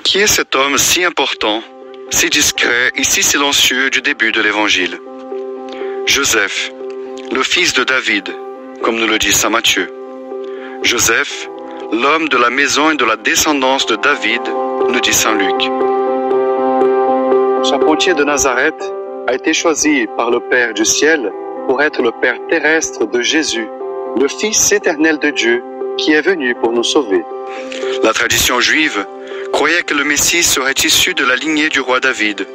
Qui est cet homme si important, si discret et si silencieux du début de l'Évangile? Joseph, le fils de David, comme nous le dit saint Matthieu. Joseph, l'homme de la maison et de la descendance de David, nous dit saint Luc. Charpentier de Nazareth a été choisi par le Père du ciel pour être le Père terrestre de Jésus, le Fils éternel de Dieu, qui est venu pour nous sauver. La tradition juive croyait que le Messie serait issu de la lignée du roi David.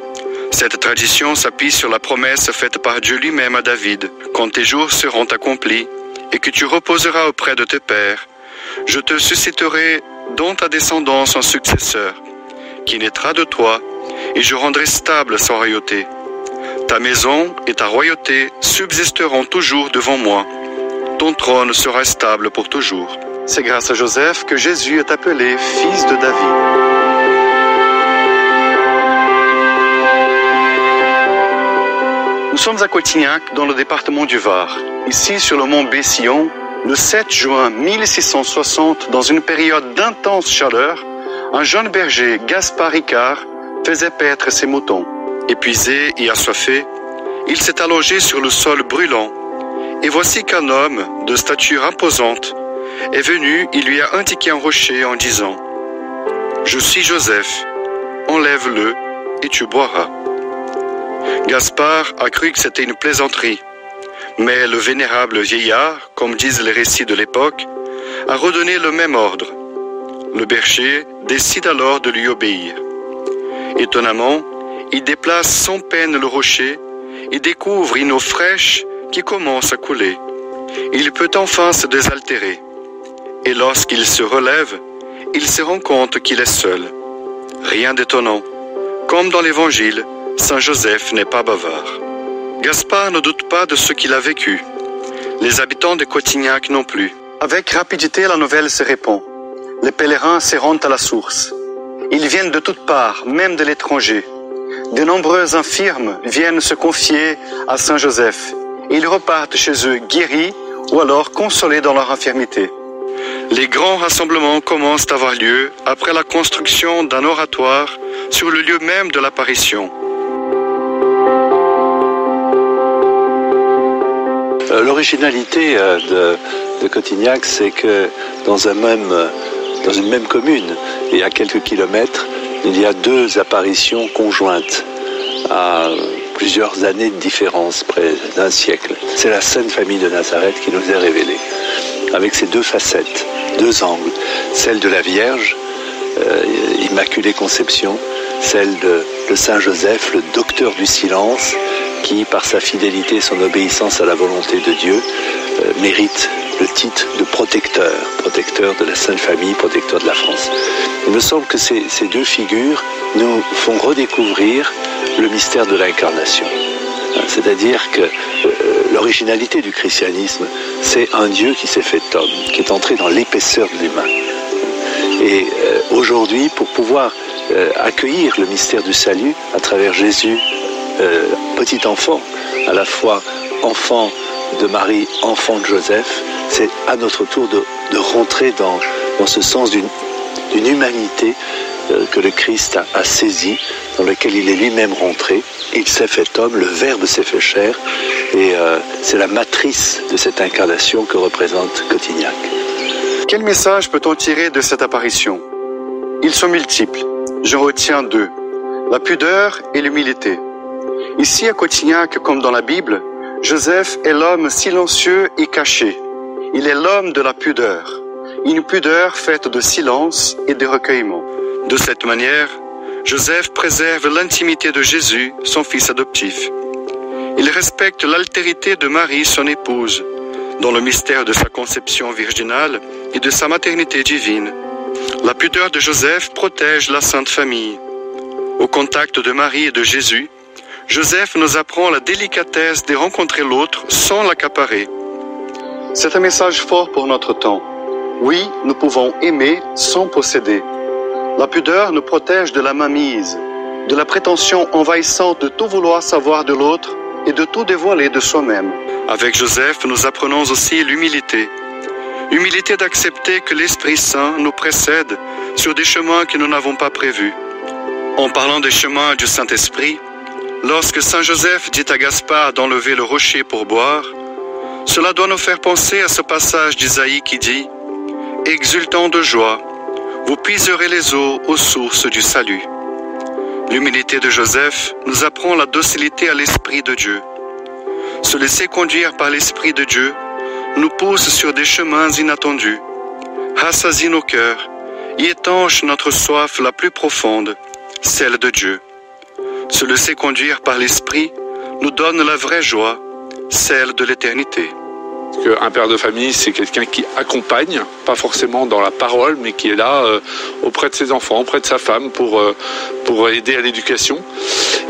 Cette tradition s'appuie sur la promesse faite par Dieu lui-même à David. Quand tes jours seront accomplis et que tu reposeras auprès de tes pères, je te susciterai dans ta descendance un successeur, qui naîtra de toi, et je rendrai stable sa royauté. Ta maison et ta royauté subsisteront toujours devant moi. Ton trône sera stable pour toujours. C'est grâce à Joseph que Jésus est appelé fils de David. Nous sommes à Cotignac, dans le département du Var. Ici, sur le mont Bessillon, le 7 juin 1660, dans une période d'intense chaleur, un jeune berger, Gaspard Ricard, faisait paître ses moutons. Épuisé et assoiffé, il s'est allongé sur le sol brûlant. Et voici qu'un homme, de stature imposante, est venu et lui a indiqué un rocher en disant « Je suis Joseph, enlève-le et tu boiras. » Gaspard a cru que c'était une plaisanterie, mais le vénérable vieillard, comme disent les récits de l'époque, a redonné le même ordre. Le berger décide alors de lui obéir. Étonnamment, il déplace sans peine le rocher et découvre une eau fraîche qui commence à couler. Il peut enfin se désaltérer. Et lorsqu'il se relève, il se rend compte qu'il est seul. Rien d'étonnant. Comme dans l'Évangile, Saint Joseph n'est pas bavard. Gaspard ne doute pas de ce qu'il a vécu. Les habitants de Cotignac non plus. Avec rapidité, la nouvelle se répand. Les pèlerins se rendent à la source. Ils viennent de toutes parts, même de l'étranger. De nombreux infirmes viennent se confier à Saint Joseph. Ils repartent chez eux guéris ou alors consolés dans leur infirmité. Les grands rassemblements commencent à avoir lieu après la construction d'un oratoire sur le lieu même de l'apparition. L'originalité de Cotignac, c'est que dans une même commune et à quelques kilomètres, il y a deux apparitions conjointes à plusieurs années de différence, près d'un siècle. C'est la Sainte Famille de Nazareth qui nous est révélée, avec ses deux facettes, deux angles. Celle de la Vierge, Immaculée Conception, celle de Saint Joseph, le docteur du silence, qui, par sa fidélité et son obéissance à la volonté de Dieu, mérite le titre de protecteur de la Sainte Famille, protecteur de la France. Il me semble que ces deux figures nous font redécouvrir le mystère de l'incarnation. C'est-à-dire que l'originalité du christianisme, c'est un Dieu qui s'est fait homme, qui est entré dans l'épaisseur de l'humain. Et aujourd'hui, pour pouvoir accueillir le mystère du salut à travers Jésus, petit enfant, à la fois enfant de Marie, enfant de Joseph, c'est à notre tour de rentrer dans ce sens d'une humanité que le Christ a saisi, dans lequel il est lui-même rentré. Il s'est fait homme, le Verbe s'est fait chair, et c'est la matrice de cette incarnation que représente Cotignac. Quel message peut-on tirer de cette apparition? Ils sont multiples. Je retiens deux: la pudeur et l'humilité. Ici à Cotignac, comme dans la Bible, Joseph est l'homme silencieux et caché. Il est l'homme de la pudeur. Une pudeur faite de silence et de recueillement. De cette manière, Joseph préserve l'intimité de Jésus, son fils adoptif. Il respecte l'altérité de Marie, son épouse, dans le mystère de sa conception virginale et de sa maternité divine. La pudeur de Joseph protège la Sainte Famille. Au contact de Marie et de Jésus, Joseph nous apprend la délicatesse de rencontrer l'autre sans l'accaparer. C'est un message fort pour notre temps. Oui, nous pouvons aimer sans posséder. La pudeur nous protège de la mainmise, de la prétention envahissante de tout vouloir savoir de l'autre et de tout dévoiler de soi-même. Avec Joseph, nous apprenons aussi l'humilité. Humilité d'accepter que l'Esprit Saint nous précède sur des chemins que nous n'avons pas prévus. En parlant des chemins du Saint-Esprit, lorsque Saint Joseph dit à Gaspard d'enlever le rocher pour boire, cela doit nous faire penser à ce passage d'Isaïe qui dit « Exultant de joie, vous puiserez les eaux aux sources du salut ». L'humilité de Joseph nous apprend la docilité à l'Esprit de Dieu. Se laisser conduire par l'Esprit de Dieu nous pousse sur des chemins inattendus, rassasie nos cœurs et étanche notre soif la plus profonde, celle de Dieu. Se laisser conduire par l'Esprit nous donne la vraie joie, celle de l'éternité. Un père de famille, c'est quelqu'un qui accompagne, pas forcément dans la parole, mais qui est là auprès de ses enfants, auprès de sa femme pour aider à l'éducation.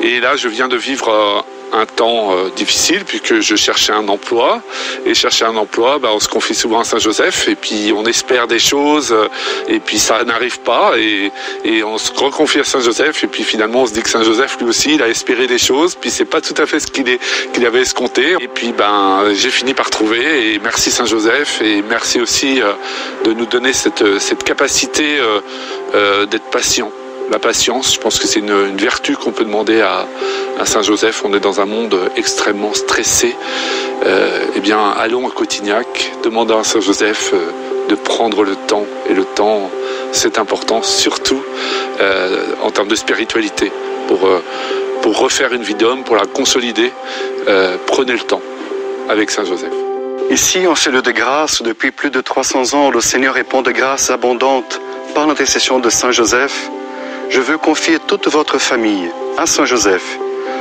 Et là, je viens de vivre un temps difficile puisque je cherchais un emploi. Et chercher un emploi, on se confie souvent à Saint-Joseph et puis on espère des choses et puis ça n'arrive pas et on se reconfie à Saint-Joseph et puis finalement on se dit que Saint-Joseph lui aussi il a espéré des choses puis c'est pas tout à fait ce qu'il avait escompté et puis j'ai fini par trouver et merci Saint-Joseph et merci aussi de nous donner cette capacité d'être patient. La patience, je pense que c'est une vertu qu'on peut demander à Saint-Joseph. On est dans un monde extrêmement stressé. Allons à Cotignac, demandons à Saint-Joseph de prendre le temps. Et le temps, c'est important, surtout en termes de spiritualité. Pour refaire une vie d'homme, pour la consolider, prenez le temps avec Saint-Joseph. Ici, en ce lieu de grâce, depuis plus de 300 ans, le Seigneur répand de grâce abondante par l'intercession de Saint-Joseph. Je veux confier toute votre famille à Saint Joseph.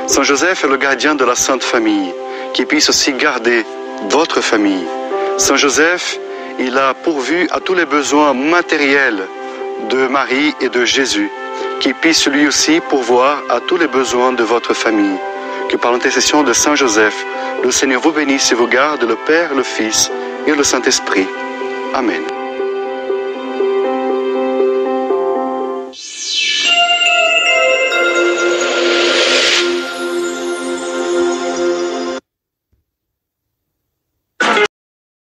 Saint Joseph est le gardien de la Sainte Famille, qui puisse aussi garder votre famille. Saint Joseph, il a pourvu à tous les besoins matériels de Marie et de Jésus, qui puisse lui aussi pourvoir à tous les besoins de votre famille. Que par l'intercession de Saint Joseph, le Seigneur vous bénisse et vous garde, le Père, le Fils et le Saint-Esprit. Amen.